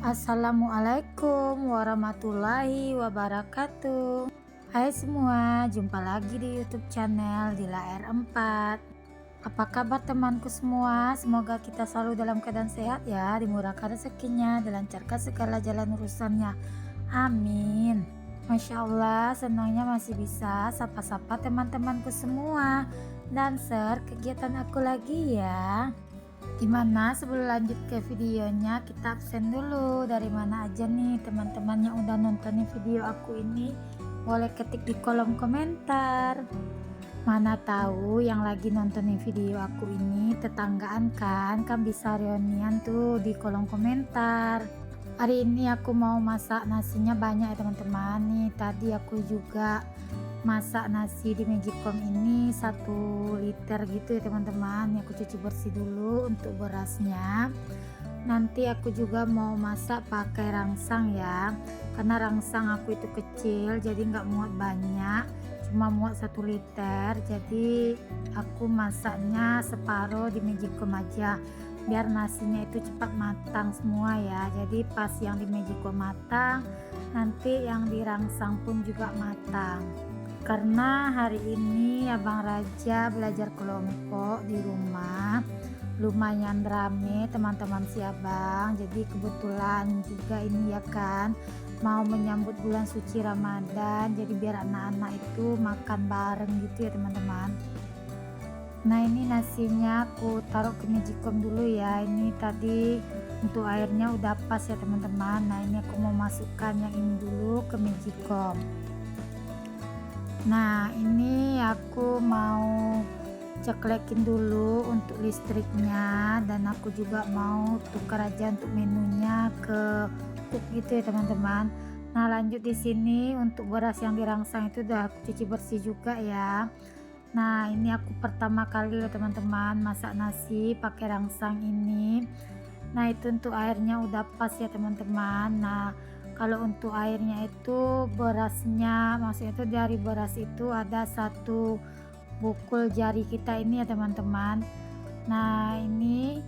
Assalamualaikum warahmatullahi wabarakatuh. Hai semua, jumpa lagi di YouTube channel Dila R4. Apa kabar temanku semua? Semoga kita selalu dalam keadaan sehat ya, dimurahkan rezekinya, dilancarkan segala jalan urusannya. Amin. Masya Allah, senangnya masih bisa sapa-sapa teman-temanku semua dan share kegiatan aku lagi ya. Gimana sebelum lanjut ke videonya, kita absen dulu. Dari mana aja nih teman-teman yang udah nontonin video aku ini? Boleh ketik di kolom komentar. Mana tahu yang lagi nontonin video aku ini tetanggaan kan bisa reunian tuh di kolom komentar. Hari ini aku mau masak nasinya banyak ya teman-teman. Nih tadi aku juga masak nasi di Magicom ini 1 liter gitu ya teman-teman. Aku cuci bersih dulu untuk berasnya. Nanti aku juga mau masak pakai rangsang ya, karena rangsang aku itu kecil jadi nggak muat banyak, cuma muat 1 liter. Jadi aku masaknya separuh di Magicom aja biar nasinya itu cepat matang semua ya. Jadi pas yang di Magicom matang, nanti yang di rangsang pun juga matang. Karena hari ini Abang Raja belajar kelompok di rumah, lumayan rame teman-teman si Abang. Jadi kebetulan juga ini ya kan mau menyambut bulan suci Ramadan, jadi biar anak-anak itu makan bareng gitu ya teman-teman. Nah ini nasinya aku taruh ke Magicom dulu ya. Ini tadi untuk airnya udah pas ya teman-teman. Nah ini aku mau masukkan yang ini dulu ke Magicom. Nah ini aku mau ceklekin dulu untuk listriknya, dan aku juga mau tukar aja untuk menunya ke cook gitu ya teman-teman. Nah lanjut di sini untuk beras yang dirangsang itu udah aku cuci bersih juga ya. Nah ini aku pertama kali loh teman-teman masak nasi pakai rangsang ini. Nah itu untuk airnya udah pas ya teman-teman. Nah kalau untuk airnya itu berasnya, maksudnya itu dari beras itu ada 1 bukul jari kita ini ya teman-teman. Nah ini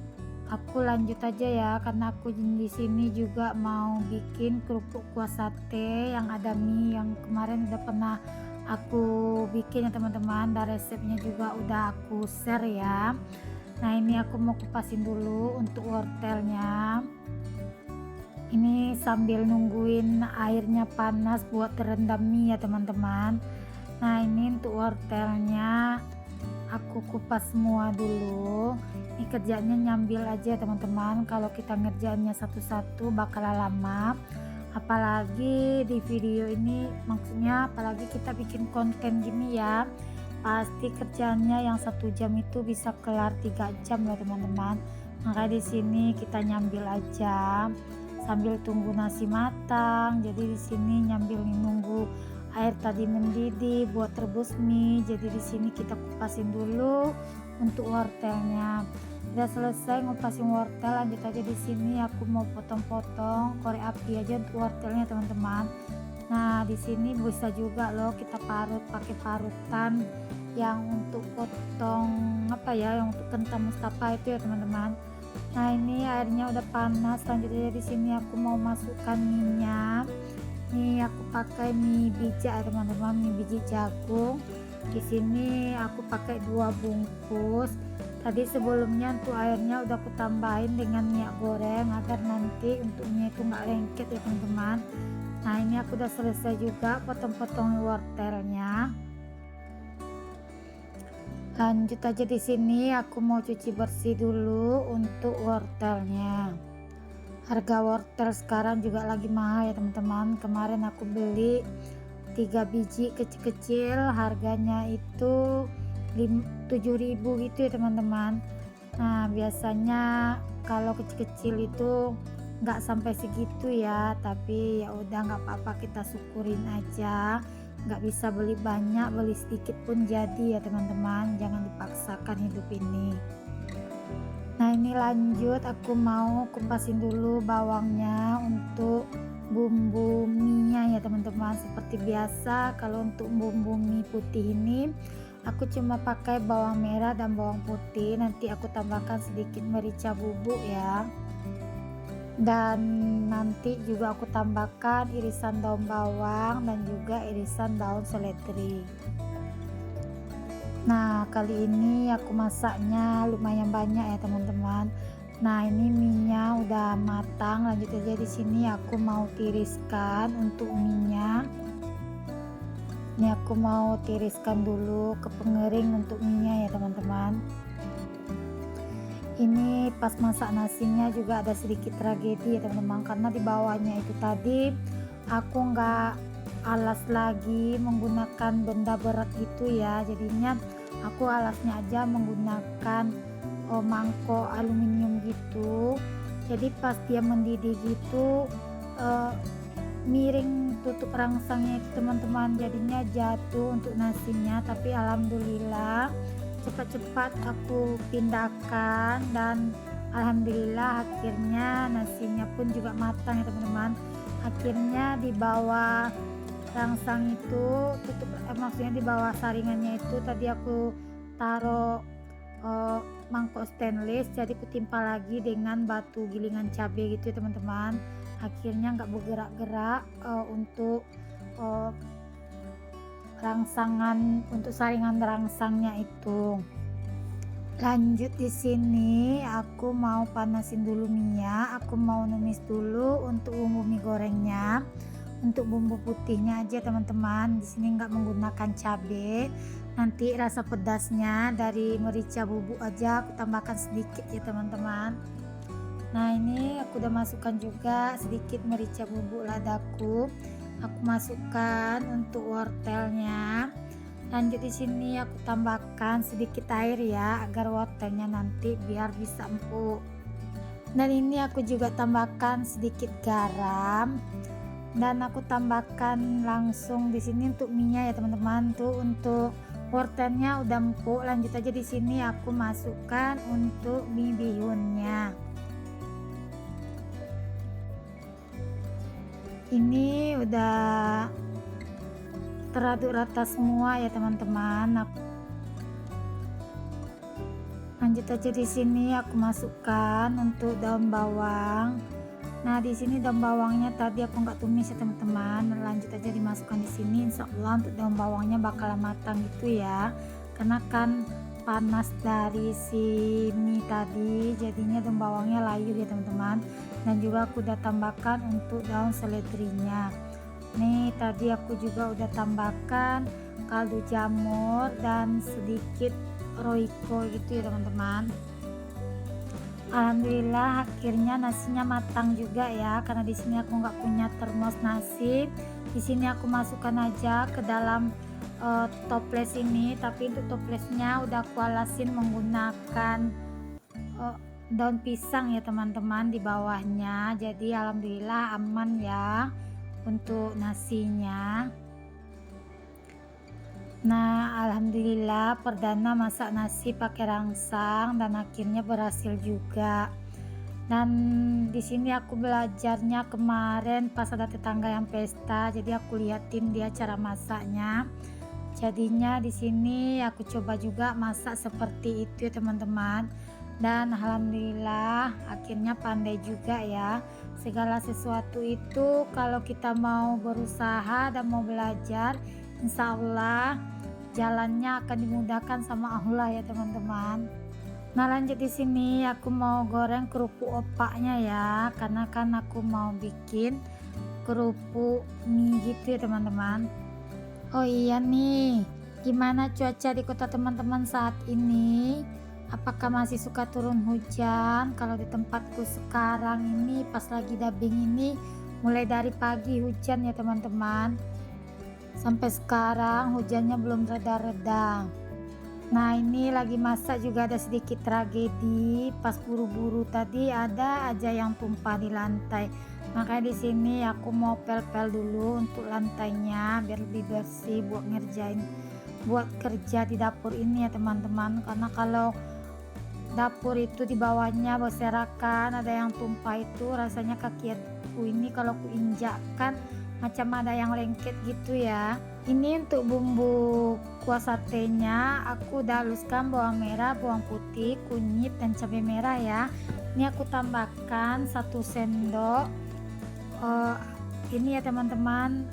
aku lanjut aja ya, karena aku di sini juga mau bikin kerupuk kuah sate yang ada mie yang kemarin udah pernah aku bikin ya teman-teman, dan resepnya juga udah aku share ya. Nah ini aku mau kupasin dulu untuk wortelnya. Ini sambil nungguin airnya panas buat terendam mie ya teman-teman. Nah ini untuk wortelnya aku kupas semua dulu. Ini kerjanya nyambil aja teman-teman, kalau kita ngerjainnya satu-satu bakal lama. Apalagi di video ini, maksudnya apalagi kita bikin konten gini ya, pasti kerjanya yang 1 jam itu bisa kelar 3 jam loh teman-teman. Maka di sini kita nyambil aja sambil tunggu nasi matang. Jadi di sini nyambil nunggu air tadi mendidih buat rebus mie. Jadi di sini kita kupasin dulu untuk wortelnya. Udah selesai ngupasin wortel, lanjut aja di sini aku mau potong-potong korek api aja untuk wortelnya teman-teman. Nah di sini bisa juga loh kita parut pakai parutan yang untuk potong apa ya, yang untuk kentang Mustafa itu ya teman-teman. Nah ini airnya udah panas, lanjut aja di sini aku mau masukkan minyak. Nih aku pakai mie bijak ya teman-teman, mie biji jagung. Di sini aku pakai 2 bungkus. Tadi sebelumnya untuk airnya udah aku tambahin dengan minyak goreng agar nanti untuk mie itu nggak lengket ya teman-teman. Nah ini aku udah selesai juga potong-potong wortelnya. Lanjut aja di sini aku mau cuci bersih dulu untuk wortelnya. Harga wortel sekarang juga lagi mahal ya teman-teman. Kemarin aku beli 3 biji kecil-kecil, harganya itu 7.000 gitu ya teman-teman. Nah biasanya kalau kecil-kecil itu nggak sampai segitu ya, tapi ya udah nggak apa-apa, kita syukurin aja. Nggak bisa beli banyak, beli sedikit pun jadi ya teman-teman, jangan dipaksakan hidup ini. Nah ini lanjut aku mau kupasin dulu bawangnya untuk bumbu mie nya ya teman-teman. Seperti biasa kalau untuk bumbu mie putih ini aku cuma pakai bawang merah dan bawang putih, nanti aku tambahkan sedikit merica bubuk ya. Dan nanti juga aku tambahkan irisan daun bawang dan juga irisan daun seledri. Nah, kali ini aku masaknya lumayan banyak ya teman-teman. Nah, ini minyak udah matang. Lanjut aja, di sini aku mau tiriskan untuk minyak. Ini aku mau tiriskan dulu ke pengering untuk minyak ya teman-teman. Ini pas masak nasinya juga ada sedikit tragedi ya teman-teman, karena di bawahnya itu tadi aku nggak alas lagi menggunakan benda berat itu ya, jadinya aku alasnya aja menggunakan mangkok aluminium gitu. Jadi pas dia mendidih gitu miring tutup rangsangnya itu teman-teman, jadinya jatuh untuk nasinya. Tapi alhamdulillah cepat-cepat aku pindahkan dan alhamdulillah akhirnya nasinya pun juga matang ya teman-teman. Akhirnya di bawah rangsang itu tutup, maksudnya di bawah saringannya itu tadi aku taruh mangkok stainless, jadi kutimpa lagi dengan batu gilingan cabai gitu ya teman-teman. Akhirnya nggak bergerak-gerak untuk rangsangan, untuk saringan rangsangnya itu. Lanjut, di sini aku mau panasin dulu minyak, aku mau numis dulu untuk bumbu mie gorengnya. Untuk bumbu putihnya aja teman-teman, di sini nggak menggunakan cabai. Nanti rasa pedasnya dari merica bubuk aja aku tambahkan sedikit ya teman-teman. Nah, ini aku udah masukkan juga sedikit merica bubuk ladaku. Aku masukkan untuk wortelnya. Lanjut, di sini aku tambahkan sedikit air ya, agar wortelnya nanti biar bisa empuk. Dan ini aku juga tambahkan sedikit garam. Dan aku tambahkan langsung di sini untuk minyak ya teman-teman. Tuh untuk wortelnya udah empuk. Lanjut aja, di sini aku masukkan untuk mie bihunnya. Ini udah teraduk rata semua ya teman-teman. Lanjut aja, di sini aku masukkan untuk daun bawang. Nah, di sini daun bawangnya tadi aku nggak tumis ya teman-teman. Lanjut aja dimasukkan di sini. Insya Allah untuk daun bawangnya bakal matang gitu ya, karena kan panas dari si mie tadi, jadinya daun bawangnya layu ya teman-teman. Dan juga aku udah tambahkan untuk daun seledrinya. Nih, tadi aku juga udah tambahkan kaldu jamur dan sedikit roiko gitu ya teman-teman. Alhamdulillah akhirnya nasinya matang juga ya, karena di sini aku nggak punya termos nasi. Di sini aku masukkan aja ke dalam toples ini, tapi untuk toplesnya udah aku alasin menggunakan daun pisang ya teman-teman di bawahnya. Jadi alhamdulillah aman ya untuk nasinya. Nah, alhamdulillah perdana masak nasi pakai rangsang dan akhirnya berhasil juga. Dan di sini aku belajarnya kemarin pas ada tetangga yang pesta, jadi aku liatin dia cara masaknya. Jadinya di sini aku coba juga masak seperti itu ya teman-teman. Dan alhamdulillah akhirnya pandai juga ya. Segala sesuatu itu kalau kita mau berusaha dan mau belajar, insya Allah jalannya akan dimudahkan sama Allah ya teman-teman. Nah, lanjut, di sini aku mau goreng kerupuk opaknya ya, karena kan aku mau bikin kerupuk mie gitu ya teman-teman. Oh iya nih, gimana cuaca di kota teman-teman saat ini? Apakah masih suka turun hujan? Kalau di tempatku sekarang ini pas lagi dubbing ini mulai dari pagi hujan ya teman-teman. Sampai sekarang hujannya belum reda-reda. Nah, ini lagi masak juga ada sedikit tragedi. Pas buru-buru tadi ada aja yang tumpah di lantai. Makanya di sini aku mau pel-pel dulu untuk lantainya biar lebih bersih buat kerja di dapur ini ya teman-teman. Karena kalau dapur itu di bawahnya berserakan, ada yang tumpah itu rasanya kaki aku ini kalau kuinjakkan macam ada yang lengket gitu ya. Ini untuk bumbu kuah satenya aku udah haluskan bawang merah, bawang putih, kunyit dan cabai merah ya. Ini aku tambahkan 1 sendok eh, ini ya teman-teman,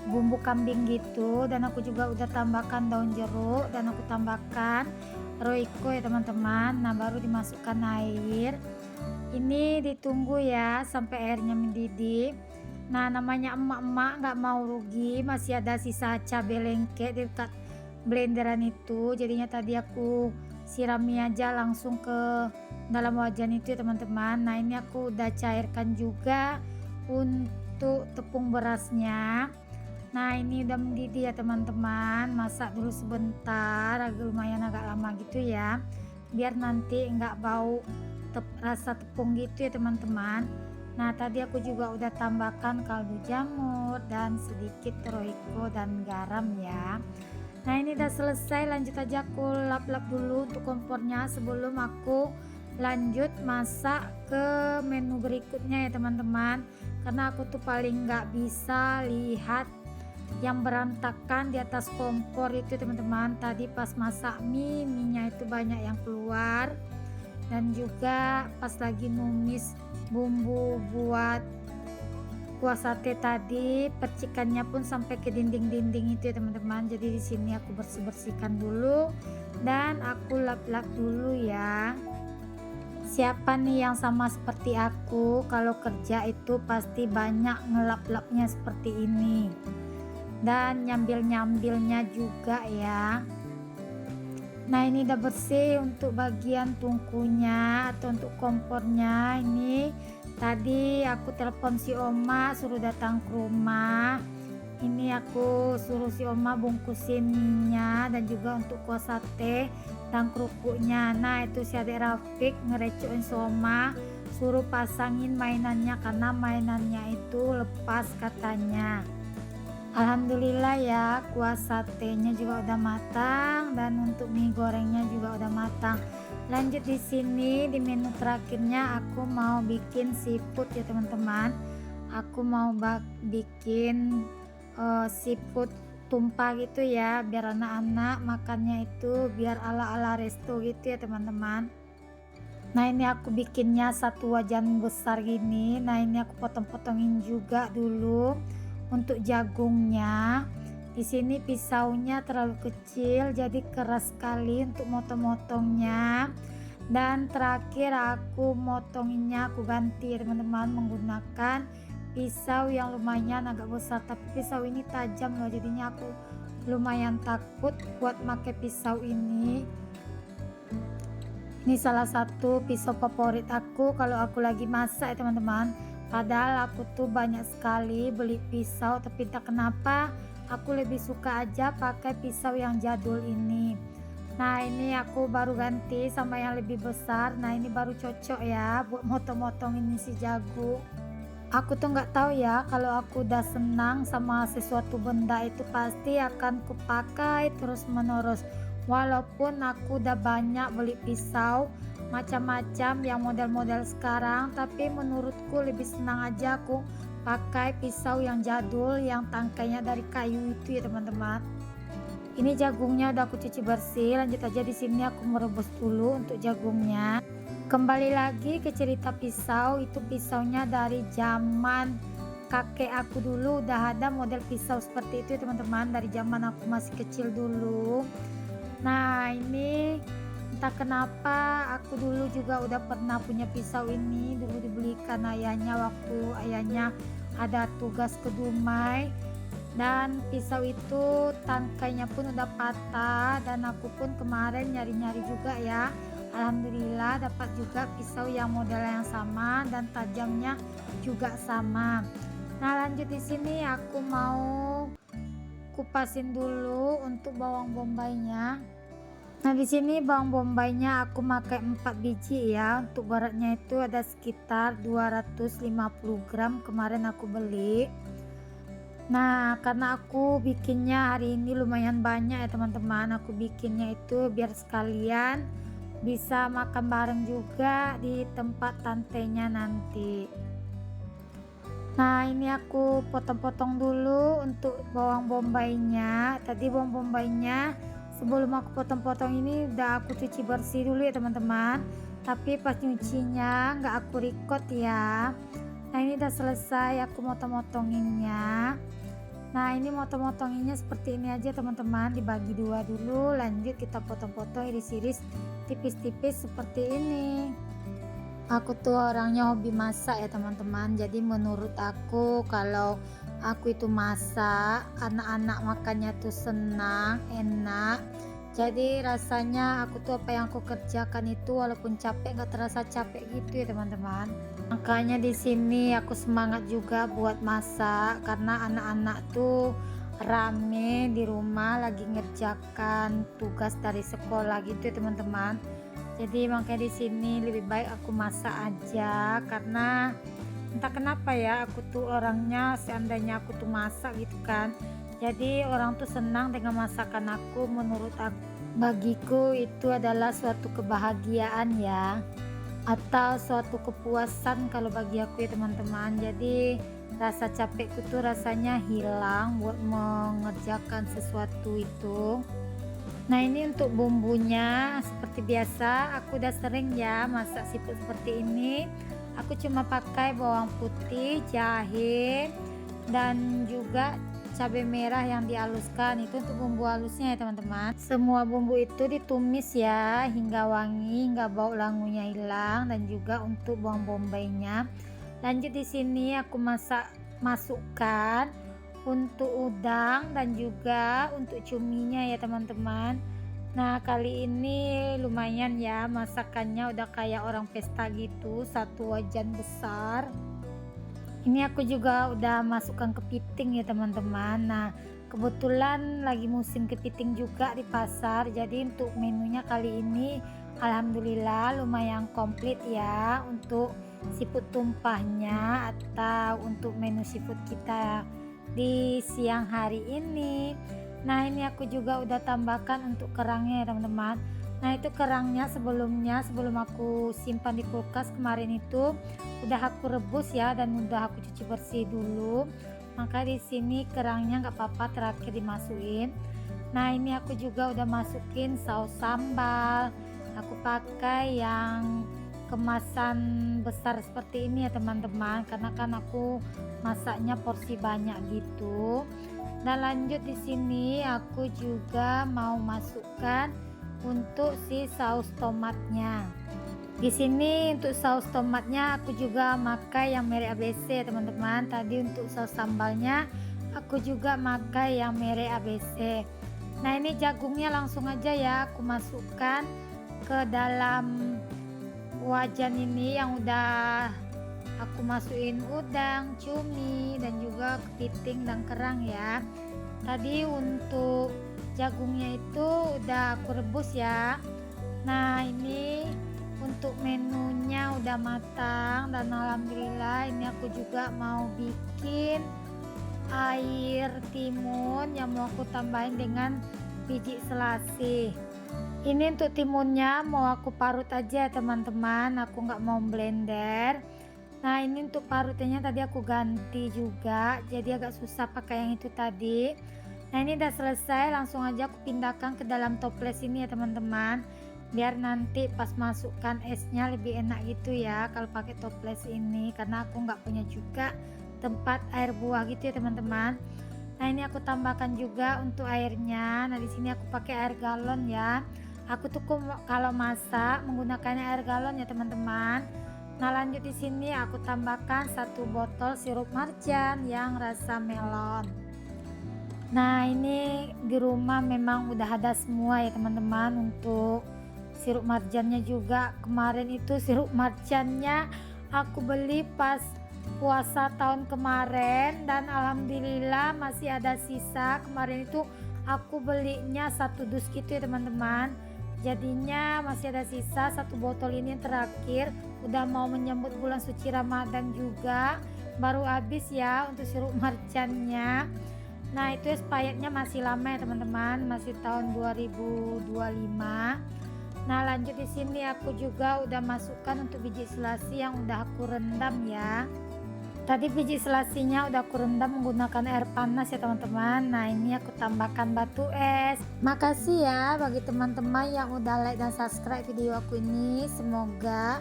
bumbu kambing gitu, dan aku juga udah tambahkan daun jeruk, dan aku tambahkan roiko ya teman-teman. Nah baru dimasukkan air, ini ditunggu ya sampai airnya mendidih. Nah namanya emak-emak nggak mau rugi, masih ada sisa cabai lengket di dekat blenderan itu, jadinya tadi aku sirami aja langsung ke dalam wajan itu ya teman-teman. Nah ini aku udah cairkan juga untuk tepung berasnya. Nah ini udah mendidih ya teman-teman, masak dulu sebentar, agak lama gitu ya, biar nanti nggak bau rasa tepung gitu ya teman-teman. Nah tadi aku juga udah tambahkan kaldu jamur dan sedikit roiko dan garam ya. Nah ini udah selesai, lanjut aja aku lap-lap dulu untuk kompornya sebelum aku lanjut masak ke menu berikutnya ya teman-teman. Karena aku tuh paling nggak bisa lihat yang berantakan di atas kompor itu teman-teman. Tadi pas masak mie, minyak itu banyak yang keluar, dan juga pas lagi numis bumbu buat kuah sate tadi, percikannya pun sampai ke dinding-dinding itu ya teman-teman. Jadi di sini aku bersih-bersihkan dulu dan aku lap-lap dulu ya. Siapa nih yang sama seperti aku, kalau kerja itu pasti banyak ngelap-lapnya seperti ini dan nyambil-nyambilnya juga ya. Nah ini udah bersih untuk bagian tungkunya atau untuk kompornya. Ini tadi aku telepon si Oma suruh datang ke rumah. Ini aku suruh si Oma bungkusin minyak dan juga untuk kuah sate dan kerupuknya. Nah itu si adik Rafiq ngerecokin si Oma suruh pasangin mainannya karena mainannya itu lepas katanya. Alhamdulillah ya, kuah satenya juga udah matang dan untuk mie gorengnya juga udah matang. Lanjut di sini di menu terakhirnya aku mau bikin seafood ya teman-teman. Aku mau bikin seafood tumpah gitu ya, biar anak-anak makannya itu biar ala-ala resto gitu ya teman-teman. Nah ini aku bikinnya 1 wajan besar gini. Nah ini aku potong-potongin juga dulu. Untuk jagungnya, di sini pisaunya terlalu kecil jadi keras sekali untuk motong-motongnya. Dan terakhir aku motonginnya aku ganti teman-teman menggunakan pisau yang lumayan agak besar, tapi pisau ini tajam loh, jadinya aku lumayan takut buat pakai pisau ini. Ini salah satu pisau favorit aku kalau aku lagi masak ya teman-teman. Padahal aku tuh banyak sekali beli pisau, tapi tak kenapa aku lebih suka aja pakai pisau yang jadul ini. Nah ini aku baru ganti sama yang lebih besar. Nah ini baru cocok ya buat motong-motong ini si jagung. Aku tuh nggak tahu ya, kalau aku udah senang sama sesuatu benda itu pasti akan kupakai terus menerus. Walaupun aku udah banyak beli pisau macam-macam yang model-model sekarang, tapi menurutku lebih senang aja aku pakai pisau yang jadul yang tangkainya dari kayu itu ya teman-teman. Ini jagungnya udah aku cuci bersih. Lanjut aja di sini aku merebus dulu untuk jagungnya. Kembali lagi ke cerita pisau, itu pisaunya dari zaman kakek aku dulu udah ada model pisau seperti itu ya teman-teman, dari zaman aku masih kecil dulu. Nah ini entah kenapa aku dulu juga udah pernah punya pisau ini, dulu dibelikan ayahnya waktu ayahnya ada tugas ke Dumai, dan pisau itu tangkainya pun udah patah, dan aku pun kemarin nyari-nyari juga ya, alhamdulillah dapat juga pisau yang model yang sama dan tajamnya juga sama. Nah lanjut di sini aku mau kupasin dulu untuk bawang bombaynya. Nah di sini bawang bombaynya aku pakai 4 biji ya. Untuk beratnya itu ada sekitar 250 gram kemarin aku beli. Nah karena aku bikinnya hari ini lumayan banyak ya teman-teman, aku bikinnya itu biar sekalian bisa makan bareng juga di tempat tantenya nanti. Nah ini aku potong-potong dulu untuk bawang bombaynya. Tadi bawang bombaynya sebelum aku potong-potong ini udah aku cuci bersih dulu ya teman-teman. tapi pas nyucinya nggak aku record ya. Nah ini udah selesai, aku motong-motonginnya. Nah ini motong-motonginnya seperti ini aja teman-teman, dibagi dua dulu, lanjut kita potong-potong iris-iris tipis-tipis seperti ini. Aku tuh orangnya hobi masak ya teman-teman, jadi menurut aku kalau aku itu masak, anak-anak makannya tuh senang, enak. Jadi rasanya aku tuh apa yang aku kerjakan itu walaupun capek nggak terasa capek gitu ya teman-teman. Makanya di sini aku semangat juga buat masak karena anak-anak tuh rame di rumah lagi ngerjakan tugas dari sekolah gitu ya teman-teman. Jadi makanya di sini lebih baik aku masak aja karena entah kenapa ya aku tuh orangnya seandainya aku tuh masak gitu kan, jadi orang tuh senang dengan masakan aku. Menurut aku, bagiku itu adalah suatu kebahagiaan ya, atau suatu kepuasan kalau bagi aku ya teman-teman. Jadi rasa capekku tuh rasanya hilang buat mengerjakan sesuatu itu. Nah ini untuk bumbunya seperti biasa aku udah sering ya masak siput seperti ini. Aku cuma pakai bawang putih, jahe, dan juga cabai merah yang dihaluskan. Itu untuk bumbu halusnya ya teman-teman. Semua bumbu itu ditumis ya hingga wangi, hingga bau langunya hilang, dan juga untuk bawang bombaynya. Lanjut di sini aku masukkan untuk udang dan juga untuk cuminya ya teman-teman. Nah kali ini lumayan ya masakannya, udah kayak orang pesta gitu, satu wajan besar. Ini aku juga udah masukkan kepiting ya teman-teman. Nah kebetulan lagi musim kepiting juga di pasar, jadi untuk menunya kali ini alhamdulillah lumayan komplit ya untuk siput tumpahnya atau untuk menu seafood kita di siang hari ini. Nah ini aku juga udah tambahkan untuk kerangnya ya teman-teman. Nah itu kerangnya sebelum aku simpan di kulkas kemarin itu udah aku rebus ya, dan udah aku cuci bersih dulu. Maka di sini kerangnya nggak apa-apa terakhir dimasukin. Nah ini aku juga udah masukin saus sambal. Aku pakai yang kemasan besar seperti ini ya teman-teman, karena kan aku masaknya porsi banyak gitu. Dan lanjut di sini aku juga mau masukkan untuk si saus tomatnya. Di sini untuk saus tomatnya aku juga pakai yang merek ABC teman-teman. Tadi untuk saus sambalnya aku juga pakai yang merek ABC. Nah ini jagungnya langsung aja ya aku masukkan ke dalam wajan ini yang udah aku masukin udang, cumi, dan juga kepiting dan kerang ya. Tadi untuk jagungnya itu udah aku rebus ya. Nah ini untuk menunya udah matang, dan alhamdulillah ini aku juga mau bikin air timun yang mau aku tambahin dengan biji selasih. Ini untuk timunnya mau aku parut aja teman-teman, aku nggak mau blender. Nah ini untuk parutnya tadi aku ganti juga, jadi agak susah pakai yang itu tadi. Nah ini udah selesai, langsung aja aku pindahkan ke dalam toples ini ya teman-teman, biar nanti pas masukkan esnya lebih enak gitu ya kalau pakai toples ini, karena aku nggak punya juga tempat air buah gitu ya teman-teman. Nah ini aku tambahkan juga untuk airnya. Nah di sini aku pakai air galon ya. Aku tuh kalau masak menggunakannya air galon ya teman-teman. Nah lanjut di sini aku tambahkan 1 botol sirup marjan yang rasa melon. Nah ini di rumah memang udah ada semua ya teman-teman. Untuk sirup marjannya juga, kemarin itu sirup marjannya aku beli pas puasa tahun kemarin, dan alhamdulillah masih ada sisa. Kemarin itu aku belinya 1 dus gitu ya teman-teman, jadinya masih ada sisa 1 botol ini yang terakhir. Udah mau menyambut bulan suci Ramadan juga, baru habis ya untuk sirup marjannya. Nah itu expirednya masih lama ya teman-teman, masih tahun 2025. Nah lanjut di sini aku juga udah masukkan untuk biji selasih yang udah aku rendam ya. Tadi biji selasinya udah aku rendam menggunakan air panas ya teman-teman. Nah ini aku tambahkan batu es. Makasih ya bagi teman-teman yang udah like dan subscribe video aku ini. Semoga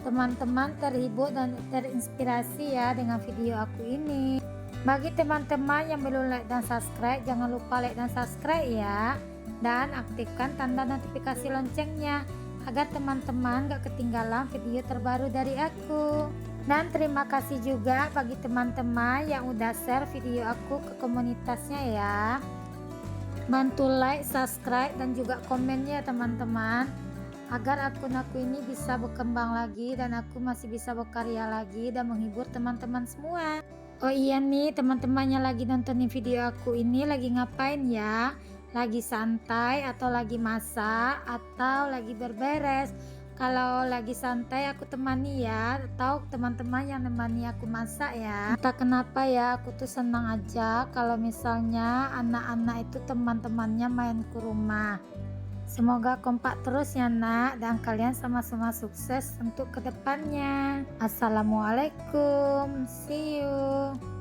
teman-teman terhibur dan terinspirasi ya dengan video aku ini. Bagi teman-teman yang belum like dan subscribe, jangan lupa like dan subscribe ya. Dan aktifkan tanda notifikasi loncengnya agar teman-teman gak ketinggalan video terbaru dari aku. Dan terima kasih juga bagi teman-teman yang udah share video aku ke komunitasnya ya. Bantu like, subscribe dan juga komennya teman-teman, agar akun aku ini bisa berkembang lagi dan aku masih bisa berkarya lagi dan menghibur teman-teman semua. Oh iya nih, teman-teman yang lagi nontonin video aku ini lagi ngapain ya? Lagi santai atau lagi masak atau lagi berberes? Kalau lagi santai aku temani ya, atau teman-teman yang nemani aku masak ya. Entah kenapa ya, aku tuh senang aja kalau misalnya anak-anak itu teman-temannya main ke rumah. Semoga kompak terus ya nak, dan kalian sama-sama sukses untuk kedepannya. Assalamualaikum, see you.